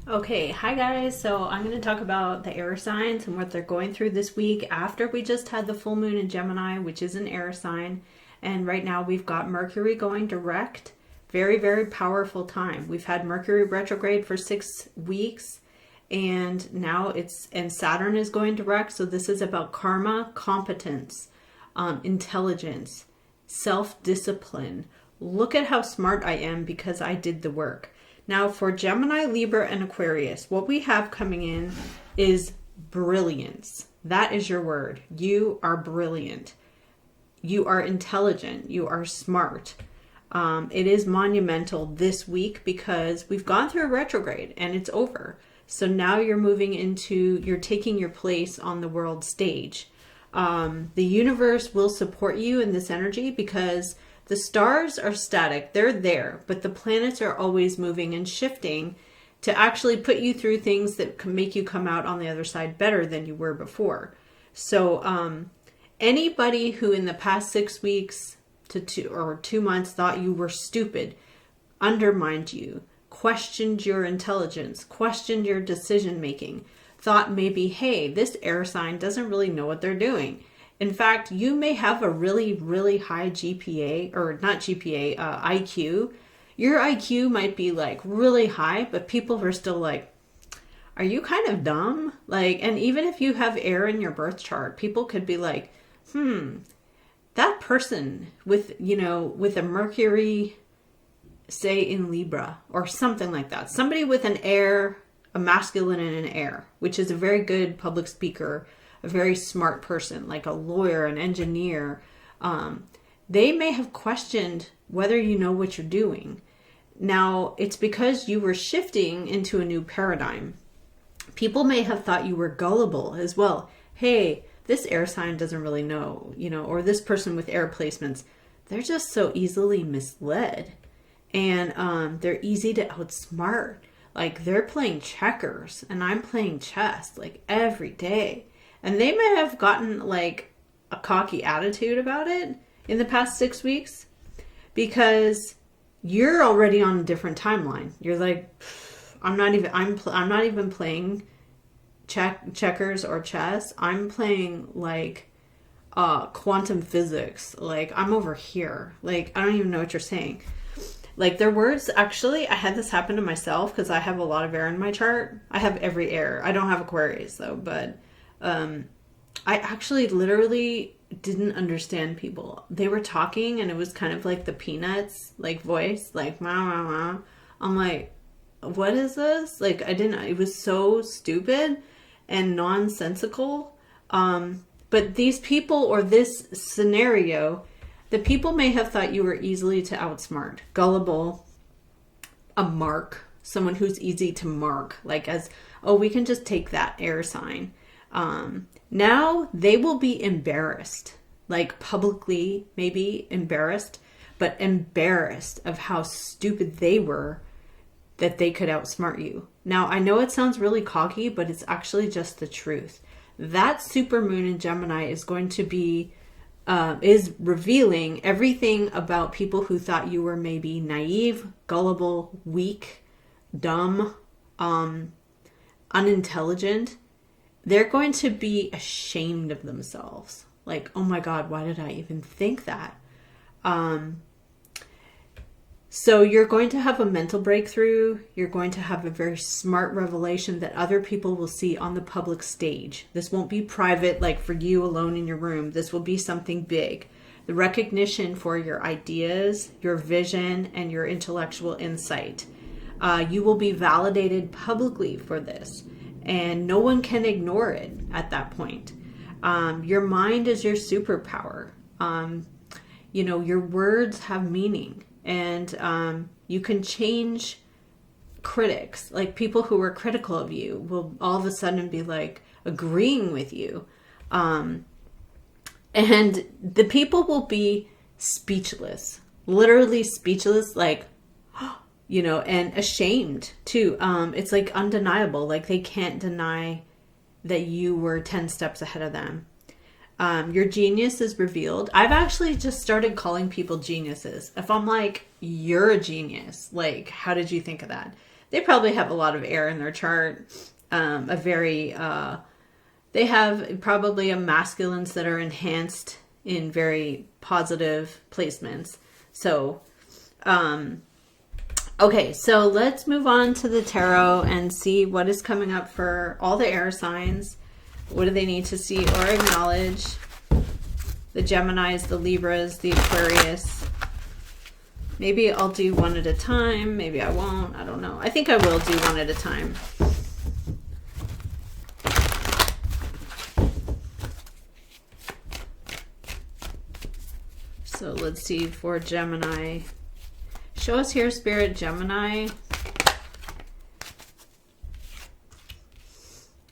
Okay, hi guys. So I'm going to talk about the air signs and what they're going through this week after we just had the full moon in Gemini, which is an air sign. And right now we've got Mercury going direct. Very, very powerful time. We've had Mercury retrograde for 6 weeks and now and Saturn is going direct. So this is about karma, competence, intelligence, self-discipline. Look at how smart I am because I did the work. Now for Gemini, Libra, and Aquarius, what we have coming in is brilliance. That is your word. You are brilliant. You are intelligent. You are smart. It is monumental this week because we've gone through a retrograde and it's over. So now you're taking your place on the world stage. The universe will support you in this energy because the stars are static. They're there, but the planets are always moving and shifting to actually put you through things that can make you come out on the other side better than you were before. So anybody who in the past 6 weeks to 2 months thought you were stupid, undermined you, questioned your intelligence, questioned your decision making, thought maybe, hey, this air sign doesn't really know what they're doing. In fact, you may have a really, really high GPA, or not GPA, IQ. Your IQ might be like really high, but people are still like, are you kind of dumb? Like, and even if you have air in your birth chart, people could be like, that person with a Mercury, say in Libra or something like that. Somebody with an air, a masculine and an air, which is a very good public speaker, a very smart person, like a lawyer, an engineer, they may have questioned whether you know what you're doing. Now, it's because you were shifting into a new paradigm. People may have thought you were gullible as well. Hey, this air sign doesn't really know, or this person with air placements, they're just so easily misled. And they're easy to outsmart. Like they're playing checkers and I'm playing chess like every day. And they may have gotten like a cocky attitude about it in the past 6 weeks because you're already on a different timeline. You're like, I'm not even playing checkers or chess. I'm playing like quantum physics. Like I'm over here. Like I don't even know what you're saying. Like their words, actually, I had this happen to myself because I have a lot of air in my chart. I have every air. I don't have Aquarius though, but I actually literally didn't understand people. They were talking and it was kind of like the Peanuts like voice, like ma ma ma. I'm like, what is this? Like it was so stupid and nonsensical. But these people or this scenario, the people may have thought you were easily to outsmart, gullible, a mark, someone who's easy to mark, like as, oh, we can just take that air sign. Now they will be embarrassed, like publicly, maybe embarrassed, but embarrassed of how stupid they were that they could outsmart you. Now, I know it sounds really cocky, but it's actually just the truth. That super moon in Gemini is going to be, is revealing everything about people who thought you were maybe naive, gullible, weak, dumb, unintelligent. They're going to be ashamed of themselves. Like, oh my God, why did I even think that? So you're going to have a mental breakthrough. You're going to have a very smart revelation that other people will see on the public stage. This won't be private, like for you alone in your room. This will be something big. The recognition for your ideas, your vision, and your intellectual insight. You will be validated publicly for this. And no one can ignore it at that point. Your mind is your superpower. Your words have meaning. And you can change critics. Like people who were critical of you will all of a sudden be like agreeing with you. And the people will be speechless. Literally speechless, like, and ashamed too. It's like undeniable. Like they can't deny that you were 10 steps ahead of them. Your genius is revealed. I've actually just started calling people geniuses. If I'm like, you're a genius, like, how did you think of that? They probably have a lot of air in their chart. They have probably a masculines that are enhanced in very positive placements. So, okay, so let's move on to the tarot and see what is coming up for all the air signs. What do they need to see or acknowledge? The Geminis, the Libras, the Aquarius. Maybe I'll do one at a time. Maybe I won't. I don't know. I think I will do one at a time. So let's see for Gemini. Show us here, Spirit, Gemini.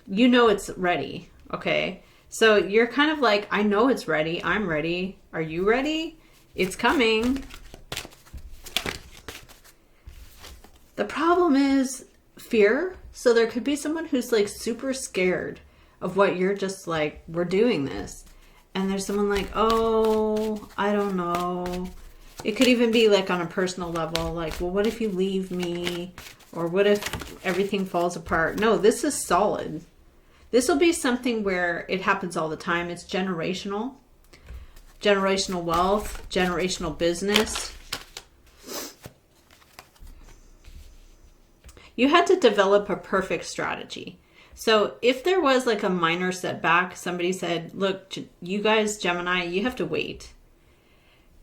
You know it's ready, okay? So you're kind of like, I know it's ready. I'm ready. Are you ready? It's coming. The problem is fear. So there could be someone who's like super scared of what you're just like, we're doing this. And there's someone like, oh, I don't know. It could even be like on a personal level, like, well, what if you leave me? Or what if everything falls apart? No, this is solid. This will be something where it happens all the time. It's generational. Generational wealth, generational business. You had to develop a perfect strategy. So if there was like a minor setback, somebody said, look, you guys, Gemini, you have to wait.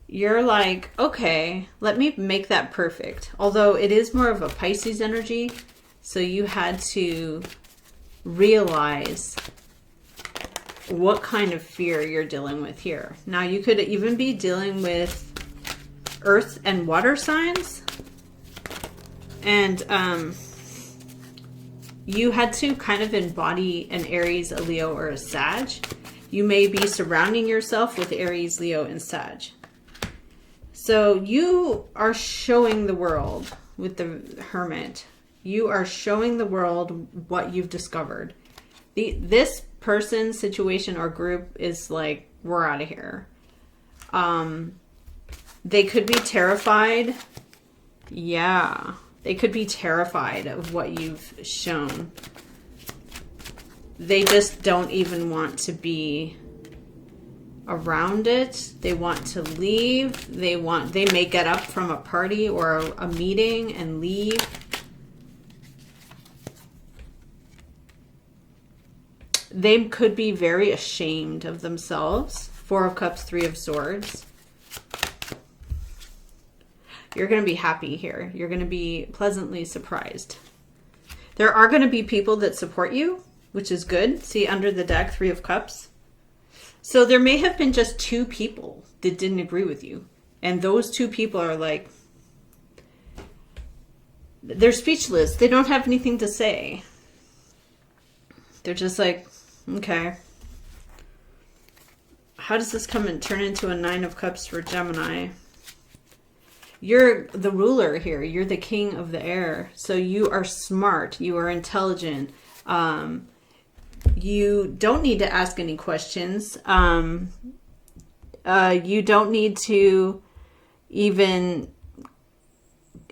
You're like, okay, let me make that perfect. Although it is more of a Pisces energy. So you had to realize what kind of fear you're dealing with here. Now you could even be dealing with earth and water signs. And, you had to kind of embody an Aries, a Leo, or a Sag. You may be surrounding yourself with Aries, Leo, and Sag. So you are showing the world with the Hermit. You are showing the world what you've discovered. This person, situation, or group is like, we're out of here. They could be terrified. Yeah. They could be terrified of what you've shown. They just don't even want to be around it. They want to leave. They may get up from a party or a meeting and leave. They could be very ashamed of themselves. 4 of Cups, 3 of Swords. You're going to be happy here. You're going to be pleasantly surprised. There are going to be people that support you, which is good. See, under the deck, 3 of Cups. So there may have been just 2 people that didn't agree with you. And those 2 people are like, they're speechless. They don't have anything to say. They're just like, okay. How does this come and turn into a 9 of Cups for Gemini? You're the ruler here. You're the king of the air. So you are smart. You are intelligent. You don't need to ask any questions. You don't need to even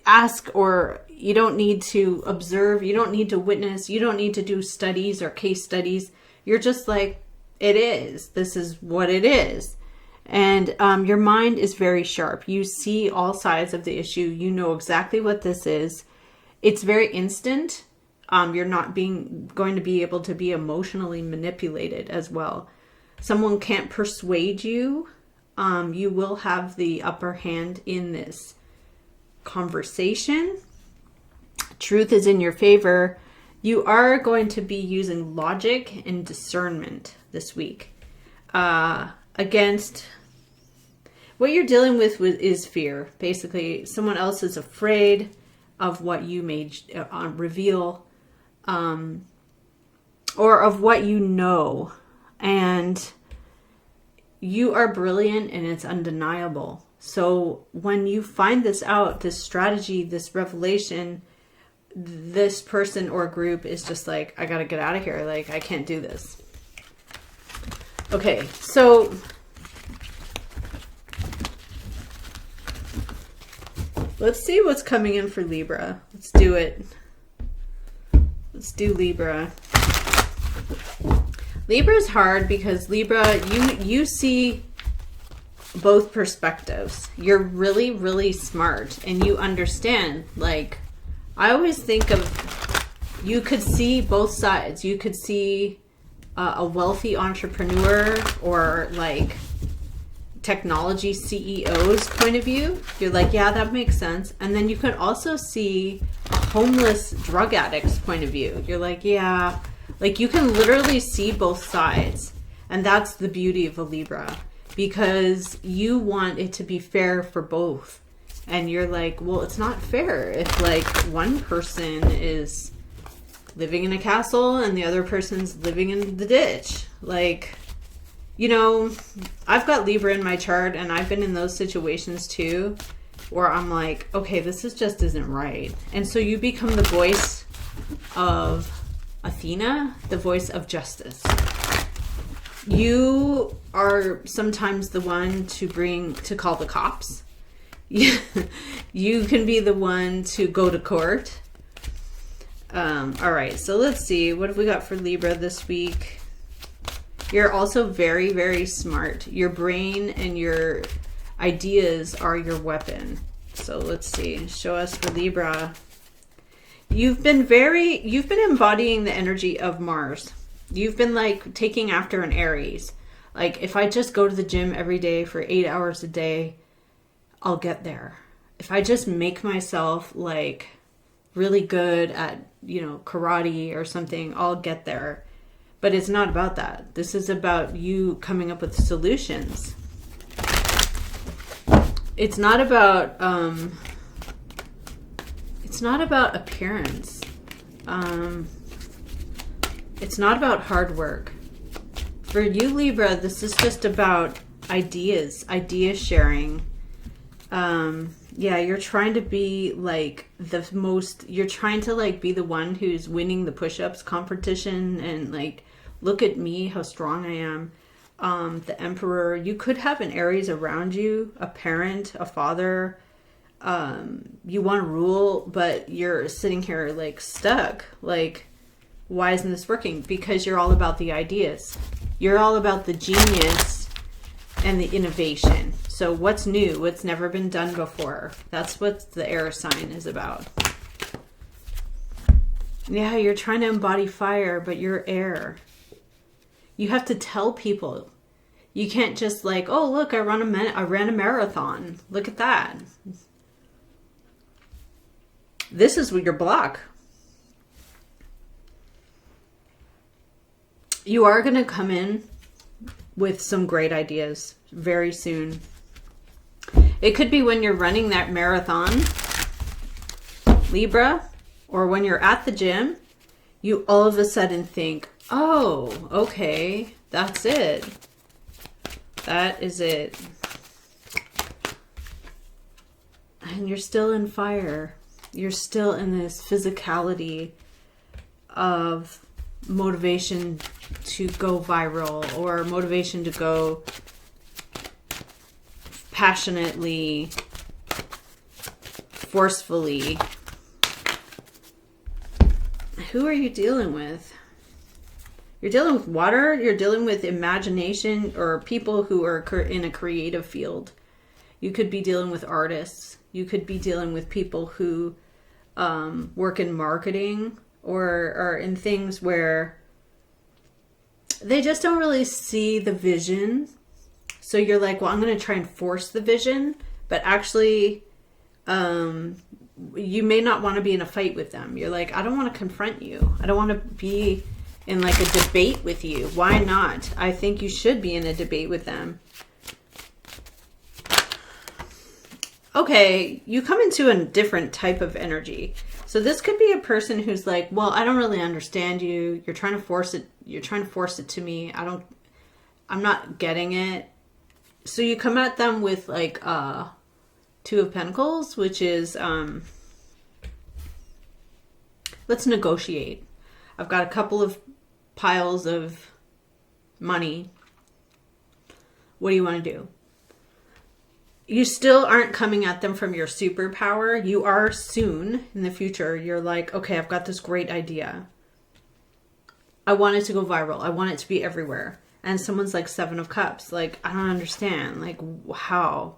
ask, or you don't need to observe. You don't need to witness. You don't need to do studies or case studies. You're just like, it is. This is what it is. And your mind is very sharp. You see all sides of the issue. You know exactly what this is. It's very instant. You're not going to be able to be emotionally manipulated as well. Someone can't persuade you. You will have the upper hand in this conversation. Truth is in your favor. You are going to be using logic and discernment this week. Against what you're dealing with is fear. Basically, someone else is afraid of what you may reveal, or of what you know. And you are brilliant and it's undeniable. So when you find this out, this strategy, this revelation, this person or group is just like, I gotta get out of here. Like, I can't do this. Okay, so let's see what's coming in for Libra. Let's do it. Let's do Libra. Libra is hard because Libra, you see both perspectives. You're really, really smart and you understand. Like, I always think of, you could see both sides. You could see a wealthy entrepreneur or like technology CEO's point of view. You're like, yeah, that makes sense. And then you could also see a homeless drug addict's point of view. You're like, yeah, like you can literally see both sides. And that's the beauty of a Libra, because you want it to be fair for both. And you're like, well, it's not fair if like one person is living in a castle and the other person's living in the ditch. Like, you know, I've got Libra in my chart and I've been in those situations too, where I'm like, okay, this just isn't right. And so you become the voice of Athena, the voice of justice. You are sometimes the one to call the cops. You can be the one to go to court. All right, so let's see. What have we got for Libra this week? You're also very, very smart. Your brain and your ideas are your weapon. So let's see. Show us for Libra. You've been embodying the energy of Mars. You've been like taking after an Aries. Like, if I just go to the gym every day for 8 hours a day, I'll get there. If I just make myself like really good at, you know, karate or something, I'll get there. But it's not about that. This is about you coming up with solutions. It's not about appearance. It's not about hard work. For you, Libra, this is just about idea sharing. Yeah, you're trying to be like you're trying to like be the one who's winning the push-ups competition and like, look at me, how strong I am. The Emperor, you could have an Aries around you, a parent, a father. You want to rule, but you're sitting here like stuck. Like, why isn't this working? Because you're all about the ideas. You're all about the genius and the innovation. So what's new? What's never been done before? That's what the air sign is about. Yeah, you're trying to embody fire, but you're air. You have to tell people. You can't just like, oh, look, I ran a marathon. Look at that. This is your block. You are going to come in with some great ideas very soon. It could be when you're running that marathon, Libra, or when you're at the gym, you all of a sudden think, oh, okay, that's it. That is it. And you're still in fire. You're still in this physicality of motivation to go viral or motivation to go passionately, forcefully. Who are you dealing with? You're dealing with water. You're dealing with imagination or people who are in a creative field. You could be dealing with artists. You could be dealing with people who work in marketing or are in things where they just don't really see the vision. So you're like, well, I'm going to try and force the vision, but actually, you may not want to be in a fight with them. You're like, I don't want to confront you. I don't want to be in like a debate with you. Why not? I think you should be in a debate with them. Okay, you come into a different type of energy. So this could be a person who's like, well, I don't really understand you. You're trying to force it. You're trying to force it to me. I'm not getting it. So you come at them with like Two of Pentacles, which is let's negotiate. I've got a couple of piles of money. What do you want to do? You still aren't coming at them from your superpower. You are soon in the future. You're like, okay, I've got this great idea. I want it to go viral. I want it to be everywhere. And someone's like 7 of Cups. Like, I don't understand. Like, how?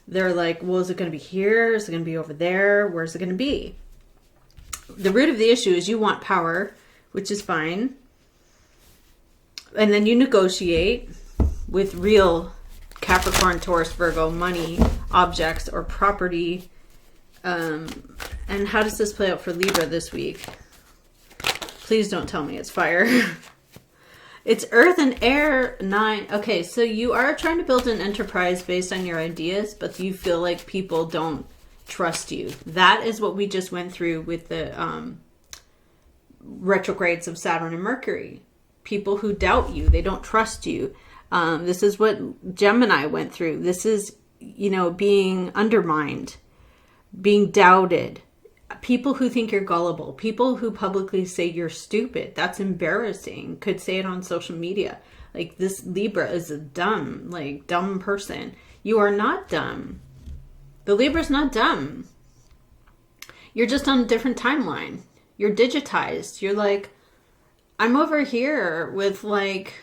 They're like, well, is it going to be here? Is it going to be over there? Where's it going to be? The root of the issue is you want power, which is fine. And then you negotiate with real Capricorn, Taurus, Virgo, money, objects, or property. And how does this play out for Libra this week? Please don't tell me it's fire. It's Earth and Air 9. Okay, so you are trying to build an enterprise based on your ideas, but you feel like people don't trust you. That is what we just went through with the retrogrades of Saturn and Mercury. People who doubt you, they don't trust you. This is what Gemini went through. This is, you know, being undermined, being doubted. People who think you're gullible, people who publicly say you're stupid. That's embarrassing. Could say it on social media. Like, this Libra is a dumb person. You are not dumb. The Libra's not dumb. You're just on a different timeline. You're digitized. You're like, I'm over here with like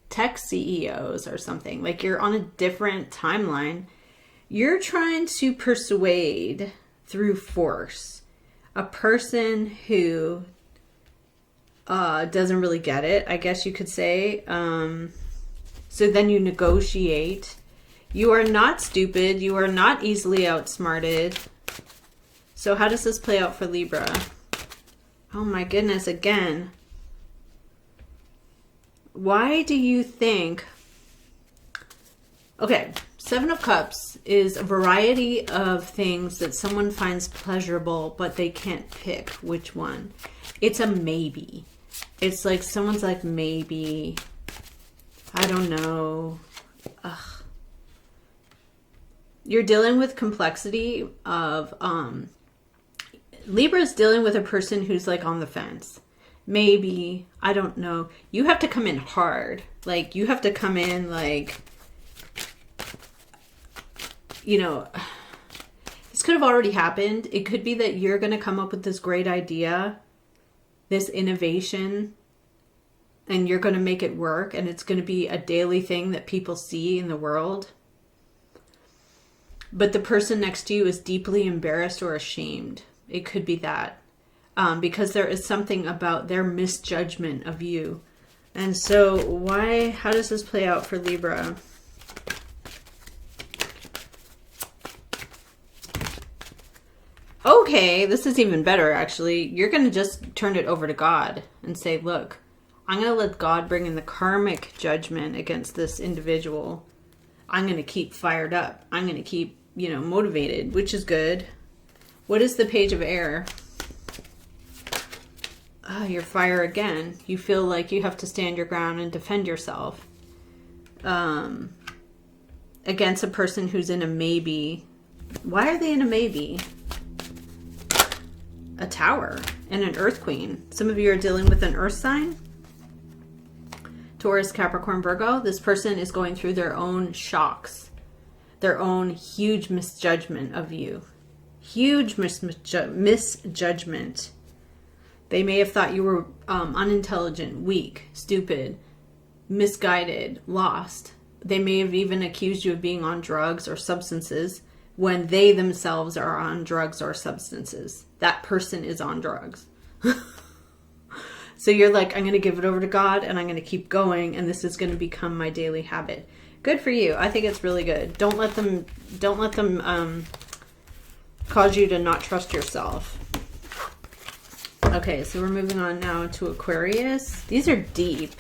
tech CEOs or something. Like, you're on a different timeline. You're trying to persuade through force a person who doesn't really get it, I guess you could say. So then you negotiate. You are not stupid. You are not easily outsmarted. So how does this play out for Libra? Oh my goodness, again. Why do you think... Okay, 7 of Cups is a variety of things that someone finds pleasurable, but they can't pick which one. It's a maybe. It's like someone's like, maybe. I don't know. Ugh. You're dealing with complexity of... Libra's dealing with a person who's like on the fence. Maybe. I don't know. You have to come in hard. Like, you have to come in like... You know, this could have already happened. It could be that you're going to come up with this great idea, this innovation, and you're going to make it work, and it's going to be a daily thing that people see in the world. But the person next to you is deeply embarrassed or ashamed. It could be that. Because there is something about their misjudgment of you. And so how does this play out for Libra? Okay, this is even better, actually. You're going to just turn it over to God and say, look, I'm going to let God bring in the karmic judgment against this individual. I'm going to keep fired up. I'm going to keep, you know, motivated, which is good. What is the Page of Air? Oh, you're fire again. You feel like you have to stand your ground and defend yourself. Against a person who's in a maybe. Why are they in a maybe? A Tower and an Earth Queen. Some of you are dealing with an Earth sign. Taurus, Capricorn, Virgo. This person is going through their own shocks. Their own huge misjudgment of you. Huge misjudgment. They may have thought you were unintelligent, weak, stupid, misguided, lost. They may have even accused you of being on drugs or substances when they themselves are on drugs or substances. That person is on drugs. So you're like, I'm going to give it over to God and I'm going to keep going, and this is going to become my daily habit. Good for you. I think it's really good. Don't let them cause you to not trust yourself. Okay, so we're moving on now to Aquarius. These are deep.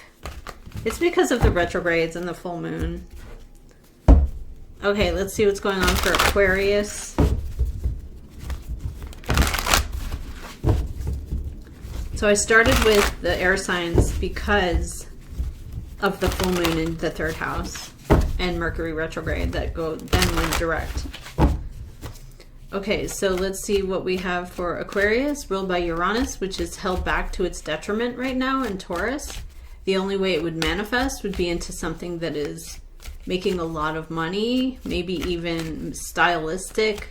It's because of the retrogrades and the full moon. Okay, let's see what's going on for Aquarius. So I started with the air signs because of the full moon in the 3rd house and Mercury retrograde that then went direct. Okay, so let's see what we have for Aquarius, ruled by Uranus, which is held back to its detriment right now in Taurus. The only way it would manifest would be into something that is making a lot of money, maybe even stylistic.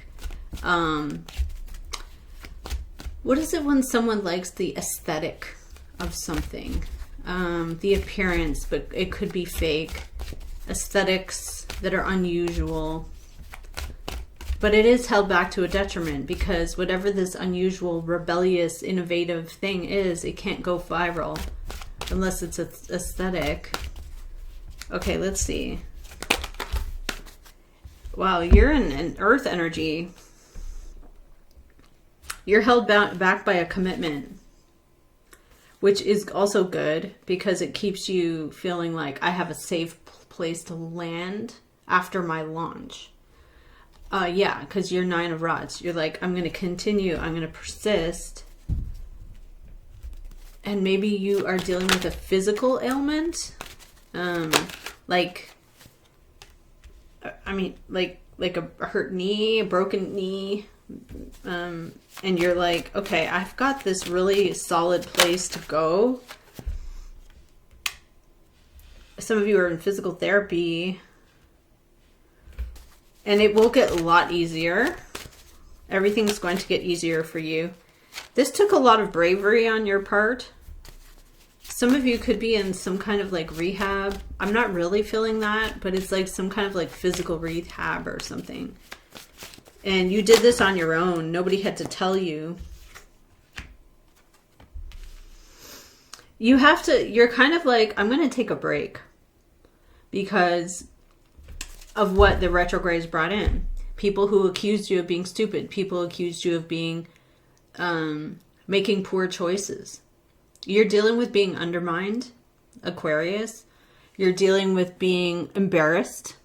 What is it when someone likes the aesthetic of something. The appearance, but it could be fake. Aesthetics that are unusual. But it is held back to a detriment because whatever this unusual, rebellious, innovative thing is, it can't go viral unless it's aesthetic. Okay, let's see. Wow, you're in an earth energy. You're held back by a commitment, which is also good because it keeps you feeling like I have a safe place to land after my launch. Yeah, because you're 9 of Rods. You're like, I'm going to continue. I'm going to persist. And maybe you are dealing with a physical ailment. Like a hurt knee, a broken knee. And you're like, okay, I've got this really solid place to go. Some of you are in physical therapy. And it will get a lot easier. Everything's going to get easier for you. This took a lot of bravery on your part. Some of you could be in some kind of like rehab. I'm not really feeling that, but it's like some kind of like physical rehab or something. And you did this on your own. Nobody had to tell you. You have to, you're kind of like, I'm going to take a break because of what the retrogrades brought in. People who accused you of being stupid. People accused you of being, making poor choices. You're dealing with being undermined, Aquarius. You're dealing with being embarrassed,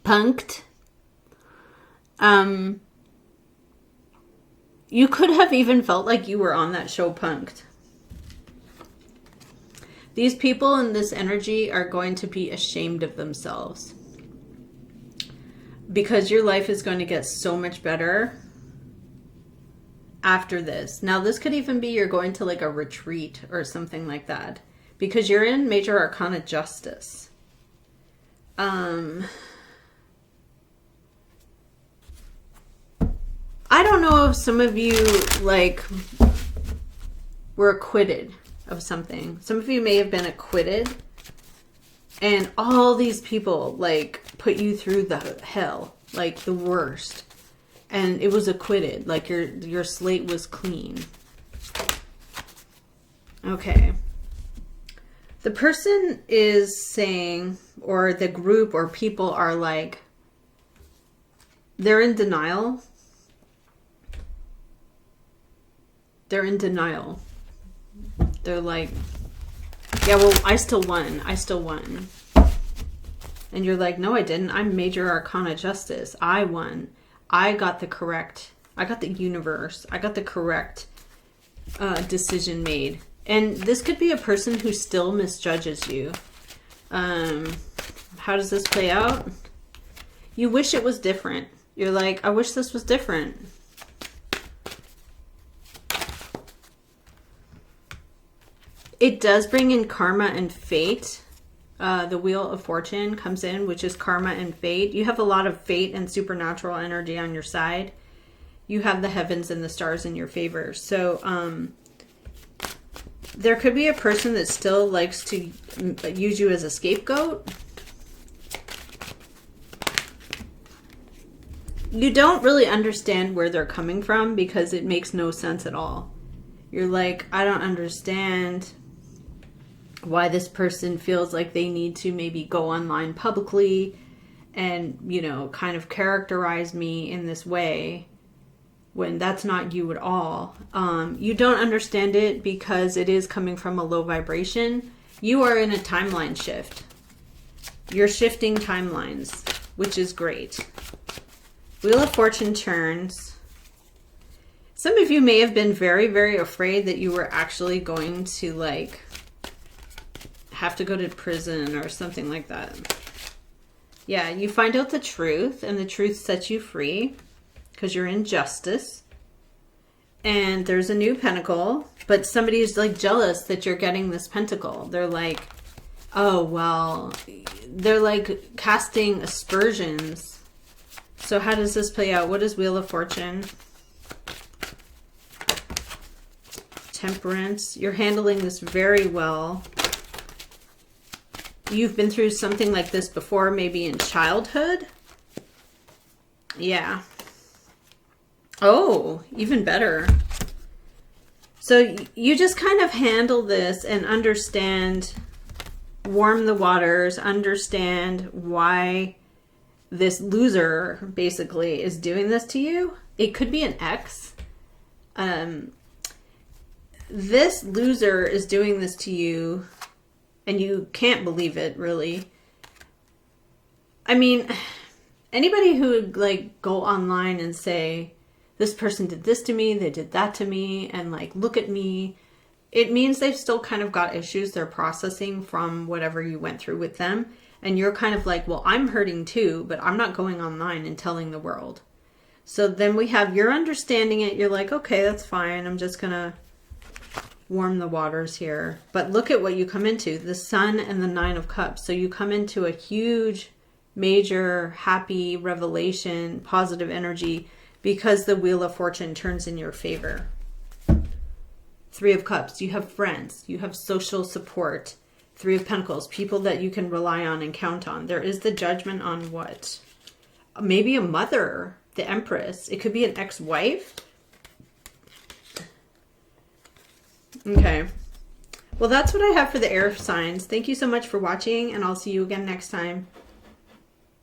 punked. You could have even felt like you were on that show Punked. These people in this energy are going to be ashamed of themselves because your life is going to get so much better after this. Now, this could even be you're going to like a retreat or something like that because you're in Major Arcana Justice. I don't know if some of you like were acquitted of something. Some of you may have been acquitted and all these people like put you through the hell, like the worst. And it was acquitted, like your slate was clean. Okay. The person is saying, or the group or people are like, they're in denial. They're in denial. They're like, yeah, well, I still won. I still won. And you're like, no, I didn't. I'm Major Arcana Justice. I won. I got the universe. I got the correct decision made. And this could be a person who still misjudges you. How does this play out? You wish it was different. You're like, I wish this was different. It does bring in karma and fate. The Wheel of Fortune comes in, which is karma and fate. You have a lot of fate and supernatural energy on your side. You have the heavens and the stars in your favor. So there could be a person that still likes to use you as a scapegoat. You don't really understand where they're coming from because it makes no sense at all. You're like, I don't understand why this person feels like they need to maybe go online publicly and, you know, kind of characterize me in this way when that's not you at all. You don't understand it because it is coming from a low vibration. You are in a timeline shift. You're shifting timelines, which is great. Wheel of Fortune turns. Some of you may have been very, very afraid that you were actually going to like have to go to prison or something like that. Yeah, you find out the truth and the truth sets you free because you're in justice. And there's a new pentacle, but somebody is like jealous that you're getting this pentacle. They're like, oh, well, they're like casting aspersions. So how does this play out? What is Wheel of Fortune? 10 Temperance. You're handling this very well. You've been through something like this before, maybe in childhood. Yeah. Oh, even better. So you just kind of handle this and understand, warm the waters, understand why this loser basically is doing this to you. It could be an ex. This loser is doing this to you and you can't believe it, really. I mean, anybody who would like go online and say, this person did this to me, they did that to me, and like, look at me, it means they've still kind of got issues they're processing from whatever you went through with them. And you're kind of like, well, I'm hurting too, but I'm not going online and telling the world. So then we have, you're understanding it. You're like, okay, that's fine. I'm just going to warm the waters here. But look at what you come into, the Sun and the Nine of Cups. So you come into a huge, major, happy revelation, positive energy, because the Wheel of Fortune turns in your favor. Three of Cups, you have friends, you have social support. Three of Pentacles, people that you can rely on and count on. There is the Judgment on what? Maybe a mother, the Empress. It could be an ex-wife. Okay. Well, that's what I have for the air signs. Thank you so much for watching, and I'll see you again next time.